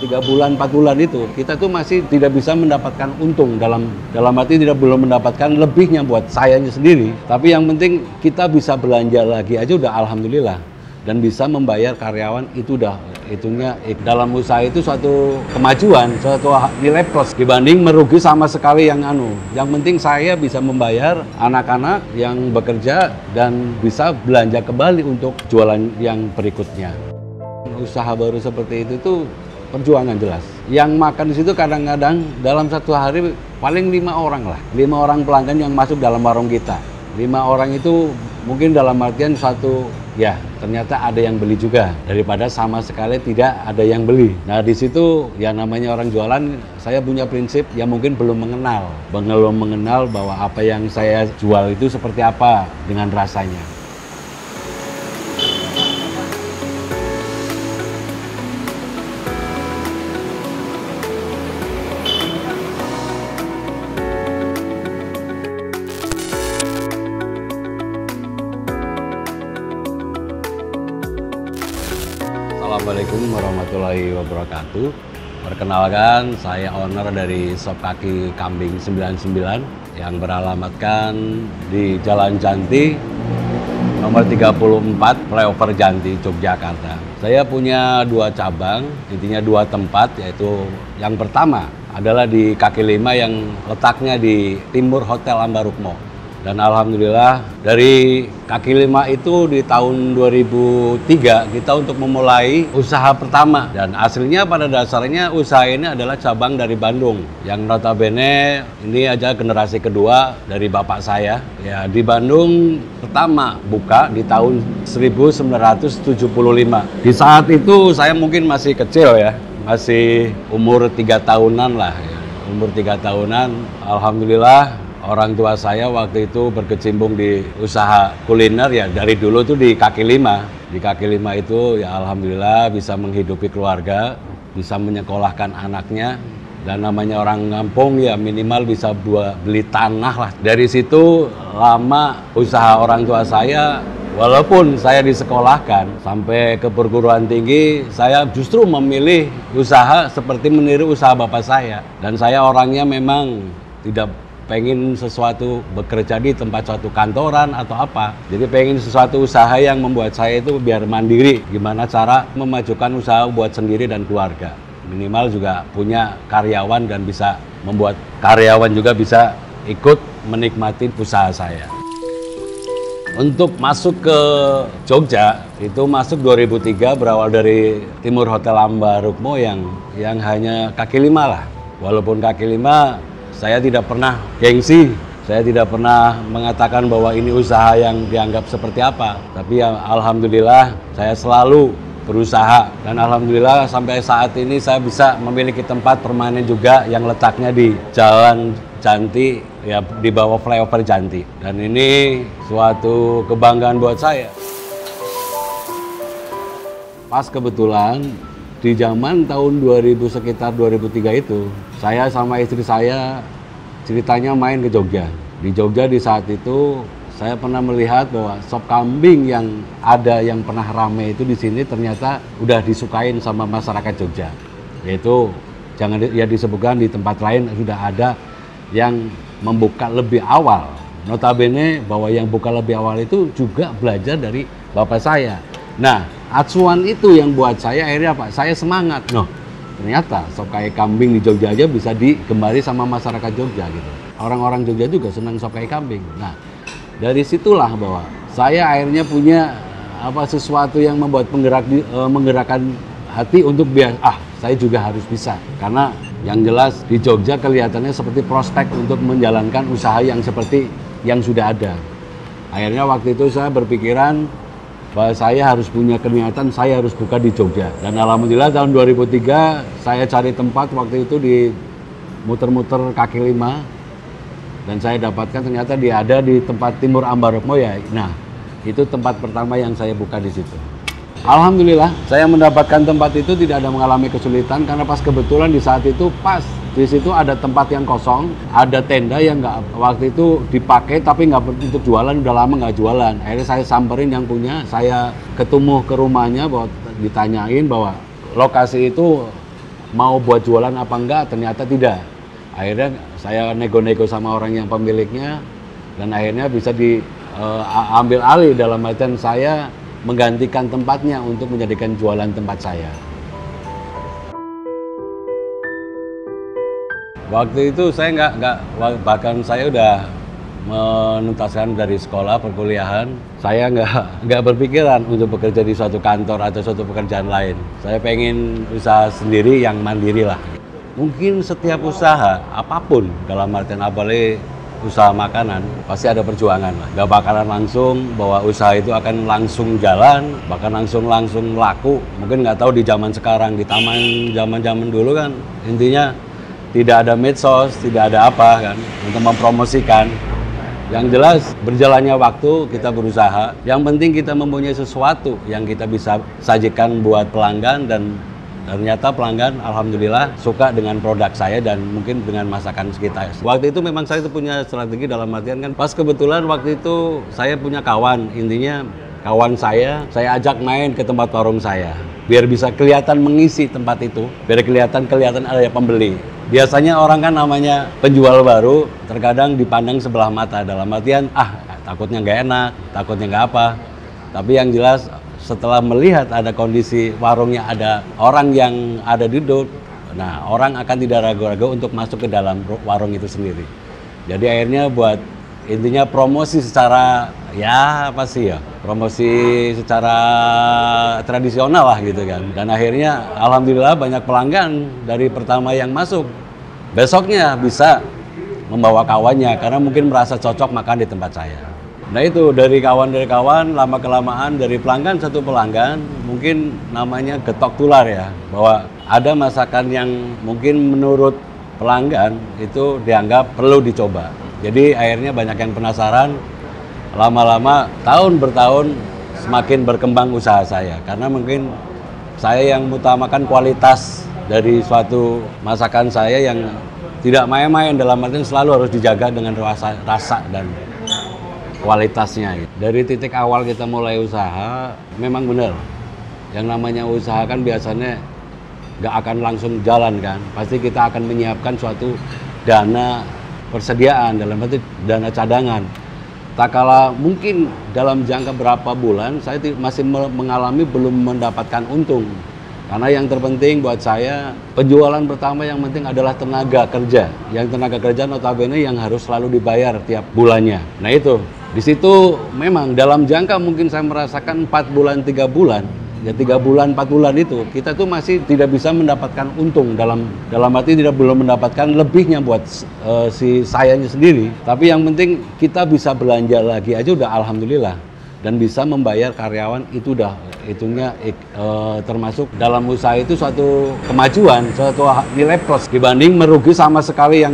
3 bulan, 4 bulan itu kita tuh masih tidak bisa mendapatkan untung dalam arti belum mendapatkan lebihnya buat sayanya sendiri. Tapi yang penting kita bisa belanja lagi aja udah alhamdulillah, dan bisa membayar karyawan itu udah itunya dalam usaha itu suatu kemajuan, suatu nilai plus dibanding merugi sama sekali yang Yang penting saya bisa membayar anak-anak yang bekerja dan bisa belanja kembali untuk jualan yang berikutnya. Usaha baru seperti itu tuh perjuangan jelas. Yang makan di situ kadang-kadang dalam satu hari paling 5 orang lah. 5 orang pelanggan yang masuk dalam warung kita. 5 orang itu mungkin dalam artian ya ternyata ada yang beli juga daripada sama sekali tidak ada yang beli. Nah di situ ya namanya orang jualan, saya punya prinsip yang mungkin belum mengenal bahwa apa yang saya jual itu seperti apa dengan rasanya. Assalamualaikum warahmatullahi wabarakatuh. Perkenalkan, saya owner dari Sop Kaki Kambing 99 yang beralamatkan di Jalan Janti nomor 34 Flyover Janti, Yogyakarta. Saya punya 2 cabang, intinya 2 tempat, yaitu yang pertama adalah di kaki 5 yang letaknya di timur Hotel Ambarukmo. Dan alhamdulillah dari kaki 5 itu di tahun 2003 kita untuk memulai usaha pertama, dan aslinya pada dasarnya usaha ini adalah cabang dari Bandung yang notabene ini aja generasi kedua dari bapak saya. Ya di Bandung pertama buka di tahun 1975. Di saat itu saya mungkin masih kecil ya, masih umur 3 tahunan lah ya. Umur 3 tahunan, alhamdulillah orang tua saya waktu itu berkecimpung di usaha kuliner ya dari dulu tuh di kaki 5. Di kaki 5 itu ya alhamdulillah bisa menghidupi keluarga, bisa menyekolahkan anaknya, dan namanya orang kampung ya minimal bisa beli tanah lah. Dari situ lama usaha orang tua saya, walaupun saya disekolahkan sampai ke perguruan tinggi, saya justru memilih usaha seperti meniru usaha bapak saya. Dan saya orangnya memang tidak pengen sesuatu bekerja di tempat suatu kantoran atau apa. Jadi pengen sesuatu usaha yang membuat saya itu biar mandiri. Gimana cara memajukan usaha buat sendiri dan keluarga. Minimal juga punya karyawan dan bisa membuat karyawan juga bisa ikut menikmati usaha saya. Untuk masuk ke Jogja, itu masuk 2003 berawal dari Timur Hotel Ambarukmo yang hanya kaki 5 lah. Walaupun kaki 5, saya tidak pernah gengsi, saya tidak pernah mengatakan bahwa ini usaha yang dianggap seperti apa. Tapi ya alhamdulillah saya selalu berusaha, dan alhamdulillah sampai saat ini saya bisa memiliki tempat permanen juga yang letaknya di Jalan Janti, ya di bawah Flyover Janti. Dan ini suatu kebanggaan buat saya. Pas kebetulan di zaman tahun 2000 sekitar 2003 itu, saya sama istri saya ceritanya main ke Jogja. Di Jogja di saat itu saya pernah melihat bahwa sop kambing yang ada yang pernah rame itu di sini ternyata udah disukain sama masyarakat Jogja. Yaitu jangan ya disebutkan di tempat lain sudah ada yang membuka lebih awal. Notabene bahwa yang buka lebih awal itu juga belajar dari bapak saya. Nah, acuan itu yang buat saya akhirnya Pak, saya semangat. Ternyata sop kaki kambing di Jogja aja bisa digemari sama masyarakat Jogja gitu. Orang-orang Jogja juga senang sop kaki kambing. Nah, dari situlah bahwa saya akhirnya punya sesuatu yang membuat menggerakkan hati untuk saya juga harus bisa. Karena yang jelas di Jogja kelihatannya seperti prospek untuk menjalankan usaha yang seperti yang sudah ada. Akhirnya waktu itu saya berpikiran bahwa saya harus punya niatan, saya harus buka di Jogja. Dan alhamdulillah tahun 2003 saya cari tempat waktu itu di muter-muter kaki 5, dan saya dapatkan ternyata dia ada di tempat Timur Ambarukmo ya. Nah, itu tempat pertama yang saya buka di situ. Alhamdulillah saya mendapatkan tempat itu tidak ada mengalami kesulitan, karena pas kebetulan di saat itu pas di situ ada tempat yang kosong, ada tenda yang waktu itu dipakai tapi nggak untuk jualan, udah lama nggak jualan. Akhirnya saya samperin yang punya, saya ketemu ke rumahnya, bahwa ditanyain bahwa lokasi itu mau buat jualan apa enggak, ternyata tidak. Akhirnya saya nego-nego sama orang yang pemiliknya, dan akhirnya bisa diambil alih, dalam artian saya menggantikan tempatnya untuk menjadikan jualan tempat saya. Waktu itu saya bahkan saya udah menuntaskan dari sekolah perkuliahan, saya nggak berpikiran untuk bekerja di suatu kantor atau suatu pekerjaan lain. Saya pengen usaha sendiri yang mandiri lah. Mungkin setiap usaha apapun, dalam artian apalagi usaha makanan, pasti ada perjuangan lah. Nggak bakalan langsung bahwa usaha itu akan langsung jalan, bahkan langsung laku. Mungkin nggak tahu di zaman sekarang, di zaman dulu kan intinya tidak ada medsos, tidak ada apa kan untuk mempromosikan. Yang jelas berjalannya waktu kita berusaha. Yang penting kita mempunyai sesuatu yang kita bisa sajikan buat pelanggan, dan ternyata pelanggan alhamdulillah suka dengan produk saya dan mungkin dengan masakan kita. Waktu itu memang saya punya strategi, dalam artian kan pas kebetulan waktu itu saya punya kawan, intinya kawan saya ajak main ke tempat warung saya. Biar bisa kelihatan mengisi tempat itu, biar kelihatan ada pembeli. Biasanya orang kan namanya penjual baru, terkadang dipandang sebelah mata, dalam artian takutnya nggak enak, takutnya nggak apa. Tapi yang jelas setelah melihat ada kondisi warungnya, ada orang yang ada duduk, nah orang akan tidak ragu-ragu untuk masuk ke dalam warung itu sendiri. Jadi akhirnya buat intinya promosi secara promosi secara tradisional lah gitu kan. Dan akhirnya alhamdulillah banyak pelanggan dari pertama yang masuk, besoknya bisa membawa kawannya karena mungkin merasa cocok makan di tempat saya. Nah itu dari kawan, lama-kelamaan dari pelanggan satu pelanggan, mungkin namanya getok tular ya, bahwa ada masakan yang mungkin menurut pelanggan itu dianggap perlu dicoba. Jadi akhirnya banyak yang penasaran, lama-lama tahun bertahun semakin berkembang usaha saya. Karena mungkin saya yang mengutamakan kualitas dari suatu masakan saya yang tidak main-main, dalam artian selalu harus dijaga dengan rasa dan kualitasnya. Dari titik awal kita mulai usaha, memang benar. Yang namanya usaha kan biasanya nggak akan langsung jalan kan. Pasti kita akan menyiapkan suatu dana persediaan, dalam arti dana cadangan. Tak kala mungkin dalam jangka berapa bulan, saya masih mengalami belum mendapatkan untung. Karena yang terpenting buat saya, penjualan pertama yang penting adalah tenaga kerja. Yang tenaga kerja notabene yang harus selalu dibayar tiap bulannya. Nah itu, di situ memang dalam jangka mungkin saya merasakan 4 bulan, 3 bulan. Ya 3 bulan, 4 bulan itu, kita tuh masih tidak bisa mendapatkan untung. Dalam arti belum mendapatkan lebihnya buat si sayanya sendiri. Tapi yang penting kita bisa belanja lagi aja udah alhamdulillah. Dan bisa membayar karyawan itu udah termasuk dalam usaha itu suatu kemajuan, suatu nilai plus dibanding merugi sama sekali yang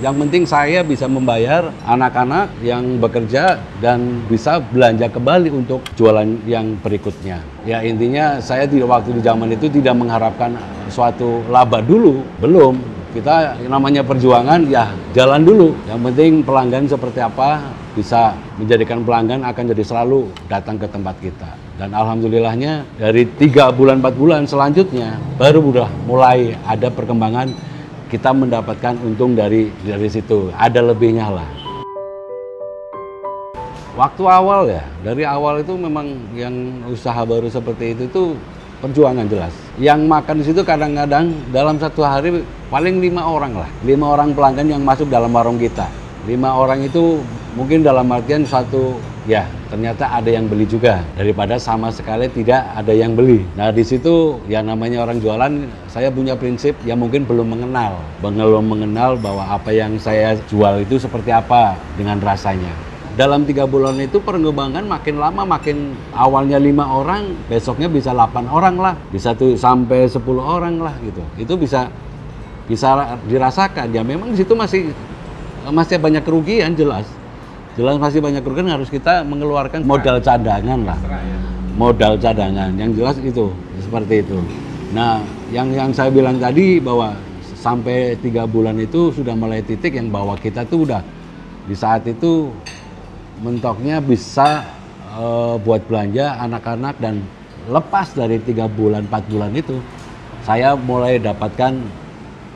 penting saya bisa membayar anak-anak yang bekerja dan bisa belanja kembali untuk jualan yang berikutnya. Ya intinya saya waktu di zaman itu tidak mengharapkan suatu laba dulu, belum. Kita namanya perjuangan ya jalan dulu. Yang penting pelanggan seperti apa, bisa menjadikan pelanggan akan jadi selalu datang ke tempat kita. Dan alhamdulillahnya dari 3 bulan 4 bulan selanjutnya baru udah mulai ada perkembangan, kita mendapatkan untung dari situ, ada lebihnya lah. Waktu awal ya, dari awal itu memang yang usaha baru seperti itu tuh perjuangan jelas. Yang makan di situ kadang-kadang dalam satu hari paling 5 orang lah, 5 orang pelanggan yang masuk dalam warung kita. 5 orang itu mungkin dalam artian satu, ya ternyata ada yang beli juga daripada sama sekali tidak ada yang beli. Nah di situ ya namanya orang jualan, saya punya prinsip yang mungkin belum mengenal bahwa apa yang saya jual itu seperti apa dengan rasanya. Dalam 3 bulan itu perkembangan makin lama, makin awalnya 5 orang, besoknya bisa 8 orang lah, bisa tuh sampai 10 orang lah gitu. Itu bisa dirasakan. Ya memang di situ masih banyak kerugian, jelas masih banyak kerugian, harus kita mengeluarkan modal cadangan lah. Modal cadangan yang jelas itu seperti itu. Nah, yang saya bilang tadi bahwa sampai 3 bulan itu sudah mulai titik yang bahwa kita tuh udah di saat itu mentoknya bisa buat belanja anak-anak, dan lepas dari 3 bulan 4 bulan itu saya mulai dapatkan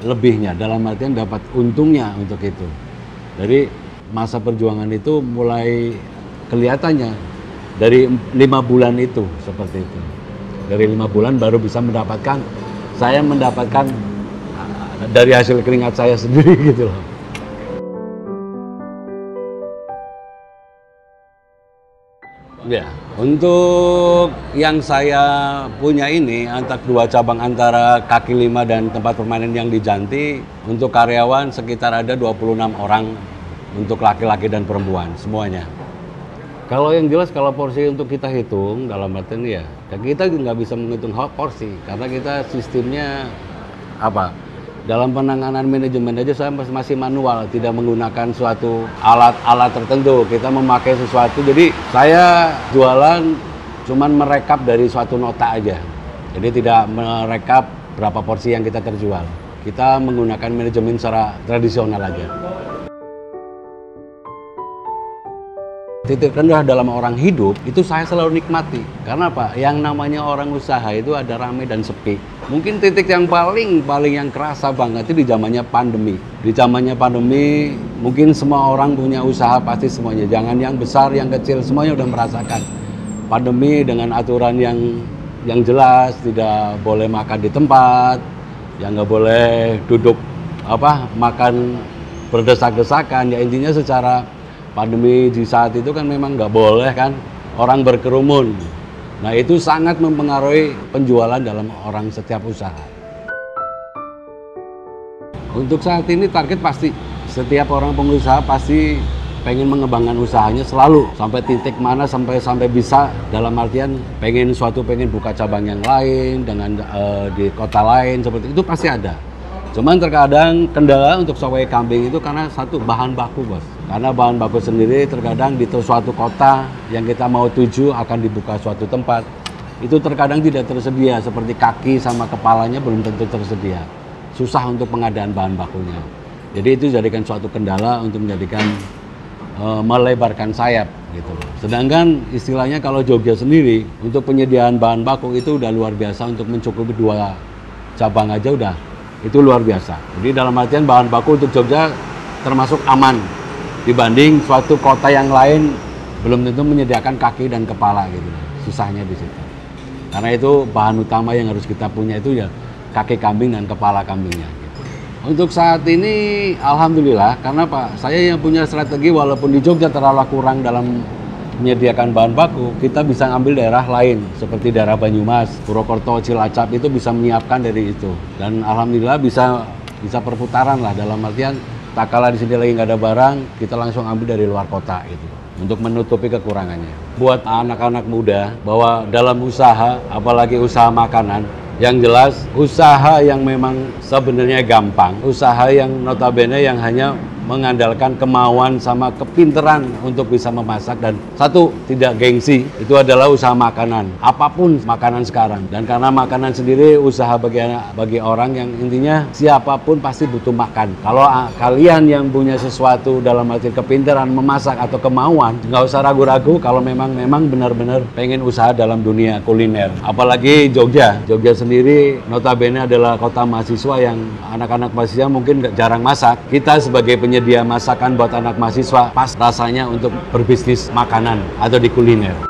lebihnya, dalam artian dapat untungnya untuk itu. Jadi masa perjuangan itu mulai kelihatannya dari 5 bulan itu, seperti itu. Dari 5 bulan baru bisa mendapatkan, saya mendapatkan dari hasil keringat saya sendiri gitu loh. Ya, untuk yang saya punya ini antara 2 cabang antara kaki 5 dan tempat permainan yang di Janti, untuk karyawan sekitar ada 26 orang untuk laki-laki dan perempuan semuanya. Kalau yang jelas kalau porsi untuk kita hitung dalam artian ya kita nggak bisa menghitung porsi karena kita sistemnya apa? Dalam penanganan manajemen aja saya masih manual, tidak menggunakan suatu alat-alat tertentu. Kita memakai sesuatu, jadi saya jualan cuman merekap dari suatu nota aja. Jadi tidak merekap berapa porsi yang kita terjual. Kita menggunakan manajemen secara tradisional aja. Titik rendah dalam orang hidup itu saya selalu nikmati. Karena apa? Yang namanya orang usaha itu ada rame dan sepi. Mungkin titik yang paling yang kerasa banget itu di zamannya pandemi. Di zamannya pandemi mungkin semua orang punya usaha pasti semuanya. Jangan yang besar, yang kecil semuanya udah merasakan. Pandemi dengan aturan yang jelas, tidak boleh makan di tempat, yang nggak boleh duduk makan berdesak-desakan. Ya intinya secara pandemi di saat itu kan memang nggak boleh kan orang berkerumun. Nah itu sangat mempengaruhi penjualan dalam orang setiap usaha. Untuk saat ini target pasti setiap orang pengusaha pasti pengen mengembangkan usahanya selalu sampai titik mana sampai bisa, dalam artian pengen buka cabang yang lain dengan di kota lain seperti itu pasti ada. Cuman terkadang kendala untuk sop kaki kambing itu karena satu bahan baku, Bos. Karena bahan baku sendiri terkadang di suatu kota yang kita mau tuju akan dibuka suatu tempat. Itu terkadang tidak tersedia, seperti kaki sama kepalanya belum tentu tersedia. Susah untuk pengadaan bahan bakunya. Jadi itu jadikan suatu kendala untuk menjadikan melebarkan sayap gitu. Sedangkan istilahnya kalau Jogja sendiri untuk penyediaan bahan baku itu udah luar biasa, untuk mencukupi 2 cabang aja udah itu luar biasa. Jadi dalam artian bahan baku untuk Jogja termasuk aman dibanding suatu kota yang lain belum tentu menyediakan kaki dan kepala gitu. Susahnya di situ. Karena itu bahan utama yang harus kita punya itu ya kaki kambing dan kepala kambingnya. Gitu. Untuk saat ini alhamdulillah karena Pak saya yang punya strategi walaupun di Jogja terlalu kurang dalam menyediakan bahan baku, kita bisa ambil daerah lain seperti daerah Banyumas, Purwokerto, Cilacap itu bisa menyiapkan dari itu. Dan alhamdulillah bisa perputaran lah dalam artian tak kala di sini lagi nggak ada barang, kita langsung ambil dari luar kota gitu untuk menutupi kekurangannya. Buat anak-anak muda bahwa dalam usaha, apalagi usaha makanan, yang jelas usaha yang memang sebenarnya gampang, usaha yang notabene yang hanya mengandalkan kemauan sama kepinteran untuk bisa memasak dan satu tidak gengsi, itu adalah usaha makanan. Apapun makanan sekarang, dan karena makanan sendiri usaha bagi orang yang intinya siapapun pasti butuh makan. Kalau kalian yang punya sesuatu dalam arti kepinteran memasak atau kemauan, nggak usah ragu-ragu kalau memang benar-benar pengen usaha dalam dunia kuliner. Apalagi Jogja sendiri notabene adalah kota mahasiswa yang anak-anak mahasiswa mungkin jarang masak. Kita sebagai penyedia masakan buat anak mahasiswa pas rasanya untuk berbisnis makanan atau di kuliner.